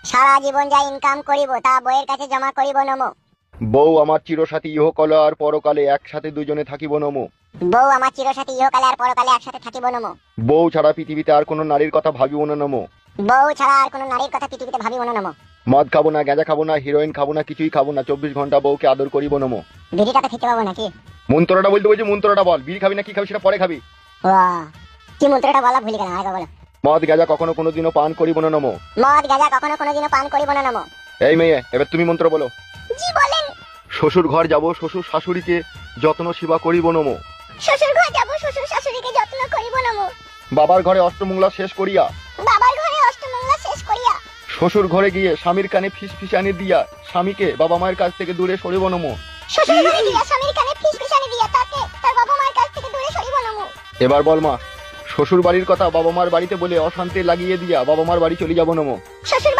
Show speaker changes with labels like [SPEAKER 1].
[SPEAKER 1] সারা জীবন যা ইনকাম করিব তা বইয়ের কাছে জমা করিব নমো।
[SPEAKER 2] বউ আমার চিরসাথী ইহকালে আর পরকালে একসাথে দুজনে থাকিব নমো।
[SPEAKER 1] বউ আমার চিরসাথী ইহকালে আর পরকালে একসাথে থাকিব নমো।
[SPEAKER 2] বউ ছাড়া পৃথিবীতে আর কোনো নারীর কথা ভাবিব না নমো।
[SPEAKER 1] বউ ছাড়া আর কোনো নারীর কথা পৃথিবীতে ভাবিব না নমো।
[SPEAKER 2] মদ খাবো না, গাঁজা খাবো না, হিরোইন খাবো না, কিছুই খাবো না, 24 ঘন্টা বউকে আদর করিব নমো।
[SPEAKER 1] বিড়িটাতে খেতে পাবো নাকি?
[SPEAKER 2] মন্ত্রটা বলতে বলছি, মন্ত্রটা বল। বিড়ি খাবি না কি খাবি সেটা পরে খাবি।
[SPEAKER 1] বাহ, কি মন্ত্রটা বলা ভুলে গেলাম, আরেকবার বলো।
[SPEAKER 2] মদ গাঁজা কখনো কোনোদিনও পান করিব না নমো।
[SPEAKER 1] মদ গাঁজা কখনো কোনোদিনও পান করিব না নমো।
[SPEAKER 2] এই মেয়ে, এবার তুমি মন্ত্র বলো।
[SPEAKER 1] জি বলেন।
[SPEAKER 2] শ্বশুর ঘর যাব, শ্বশুর শাশুড়িকে যত্ন সেবা করিব নমো।
[SPEAKER 1] শ্বশুর ঘর যাব, শ্বশুর শাশুড়িকে যত্ন করিব নমো।
[SPEAKER 2] বাবার ঘরে অষ্টমঙ্গলা শেষ করিয়া,
[SPEAKER 1] বাবার ঘরে অষ্টমঙ্গলা শেষ করিয়া,
[SPEAKER 2] শ্বশুর ঘরে গিয়ে স্বামীর কানে ফিসফিসানি দিয়া স্বামীকে বাবা মায়ের কাছ থেকে দূরে সরিব নমো।
[SPEAKER 1] শ্বশুর ঘরে গিয়া স্বামীর কানে ফিসফিসানি দিয়া তাকে তার বাবা মায়ের কাছ থেকে দূরে সরিব নমো।
[SPEAKER 2] এবার বল মা, শ্বশুর বাড়ির কথা বাবা মার বাড়িতে বলে অশান্তি লাগিয়ে দিয়া বাবা মার বাড়ি চলে যাব নমো।
[SPEAKER 1] শ্বশুর